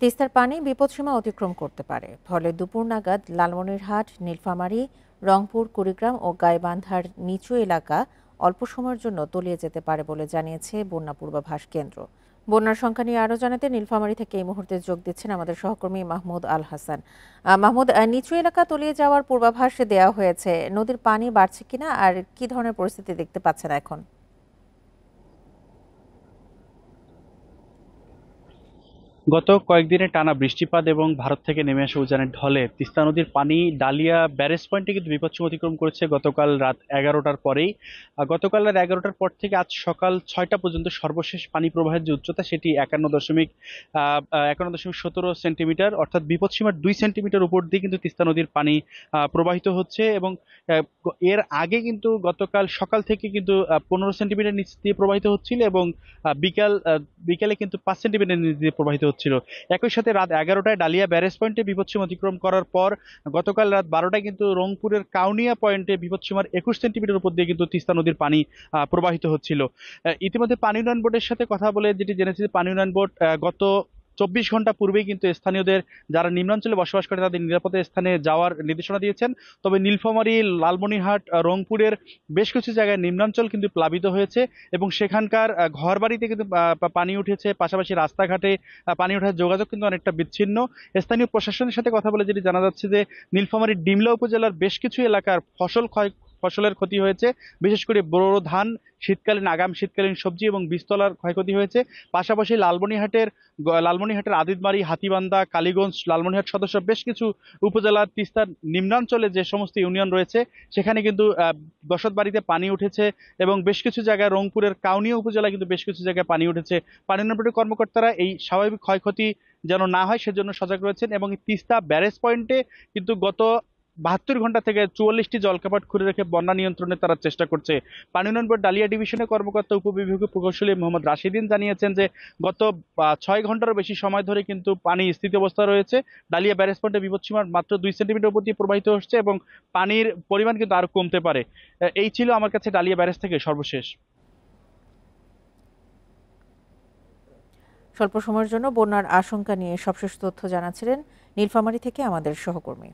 তিস্তার পানি বিপদসীমা অতিক্রম করতে পারে, ফলে দুপুর নাগাদ লালমনিরহাট, নীলফামারী, রংপুর, কুড়িগ্রাম ও গাইবান্ধার নিচু এলাকা অল্প সময়ের জন্য তলিয়ে যেতে পারে বলে জানিয়েছে বন্যা পূর্বাভাস কেন্দ্র। বন্যার সংখ্যা নিয়ে আরও জানাতে নীলফামারী থেকে এই মুহূর্তে যোগ দিচ্ছেন আমাদের সহকর্মী মাহমুদ আল হাসান। মাহমুদ, নিচু এলাকা তলিয়ে যাওয়ার পূর্বাভাস দেওয়া হয়েছে, নদীর পানি বাড়ছে কিনা আর কি ধরনের পরিস্থিতি দেখতে পাচ্ছেন এখন? গত কয়েকদিনে টানা বৃষ্টিপাত এবং ভারত থেকে নেমে আসা উজানের ঢলে তিস্তা নদীর পানি ডালিয়া ব্যারেজ পয়েন্টে কিন্তু বিপদসীমা অতিক্রম করেছে গতকাল রাত 11টার পরেই। গতকাল রাত 11টার পর থেকে আজ সকাল 6টা পর্যন্ত সর্বশেষ পানি প্রবাহের যে উচ্চতা সেটি 51.17 সেন্টিমিটার, অর্থাৎ বিপদসীমার 2 সেন্টিমিটার উপর দিয়ে কিন্তু তিস্তা নদীর পানি প্রবাহিত হচ্ছে। এবং এর আগে কিন্তু গতকাল সকাল থেকে কিন্তু 15 সেন্টিমিটার নিচ দিয়ে প্রবাহিত হচ্ছিল এবং বিকালে কিন্তু 5 সেন্টিমিটার নিচ দিয়ে প্রবাহিত হচ্ছিল। একই সাথে রাত 11টায় ডালিয়া ব্যারেজ পয়েন্টে বিপদসীমা অতিক্রম করার পর গতকাল রাত 12টায় কিন্তু রংপুরের কাউনিয়া পয়েন্টে বিপদসীমার 21 সেন্টিমিটার উপর দিয়ে কিন্তু তিস্তা নদীর পানি প্রবাহিত হচ্ছিল। ইতিমধ্যে পানি উন্নয়ন বোর্ডের সাথে কথা বলে যেটি জেনেছি যে পানি উন্নয়ন বোর্ড গত 24 ঘন্টা পূর্বেই কিন্তু স্থানীয়দের যারা নিম্নাঞ্চলে বসবাস করে তাদের নিরাপদ স্থানে যাওয়ার নির্দেশনা দিয়েছেন। তবে নীলফামারী, লালমনিরহাট, রংপুরের বেশ কিছু জায়গায় নিম্নাঞ্চল কিন্তু প্লাবিত হয়েছে এবং সেখানকার ঘরবাড়িতে কিন্তু পানি উঠেছে, পাশাপাশি রাস্তাঘাটে পানি ওঠার যোগাযোগ কিন্তু অনেকটা বিচ্ছিন্ন। স্থানীয় প্রশাসনের সাথে কথা বলে যেটি জানা যাচ্ছে যে নীলফামারীর ডিমলা উপজেলার বেশ কিছু এলাকার ফসলের ক্ষতি হয়েছে, বিশেষ করে বোরো ধান, আগাম শীতকালীন সবজি এবং বীজতলার ক্ষয়ক্ষতি হয়েছে। পাশাপাশি লালমনিরহাটের আদিতবাড়ি, হাতীবান্ধা, কালীগঞ্জ, লালমনিরহাট সদস্য বেশ কিছু উপজেলার তিস্তার নিম্নাঞ্চলে যে সমস্ত ইউনিয়ন রয়েছে সেখানে কিন্তু বসতবাড়িতে পানি উঠেছে এবং বেশ কিছু জায়গায় রংপুরের কাউনিয়া উপজেলায় কিন্তু বেশ কিছু জায়গায় পানি উঠেছে। পানি উন্নয়ন বোর্ডের কর্মকর্তারা এই স্বাভাবিক ক্ষয়ক্ষতি যেন না হয় সেজন্য সজাগ রয়েছেন এবং তিস্তা ব্যারেজ পয়েন্টে কিন্তু গত 72 ঘন্টা থেকে 44টি জলকাপাট খুলে রেখে বন্যা নিয়ন্ত্রণে তারা চেষ্টা করছে। পানি উন্নয়ন বোর্ড ডালিয়া ডিভিশনের কর্মকর্তা উপবিভাগীয় প্রকৌশলী মোহাম্মদ রাশিদিন জানিয়েছেন যে গত 6 ঘন্টারও বেশি সময় ধরে কিন্তু পানি স্থিতি অবস্থা রয়েছে। ডালিয়া ব্যারেজ পয়েন্টে বিপদসীমার মাত্র 2 সেন্টিমিটার উপর দিয়ে প্রবাহিত হচ্ছে এবং পানির পরিমাণ কিন্তু আরো কমতে পারে। এই ছিল আমার কাছে ডালিয়া ব্যারেজ থেকে সর্বশেষ। স্বল্প সময়ের জন্য বন্যার আশঙ্কা নিয়ে সবশেষ তথ্য জানাচ্ছিলেন নীলফামারী থেকে আমাদের সহকর্মী।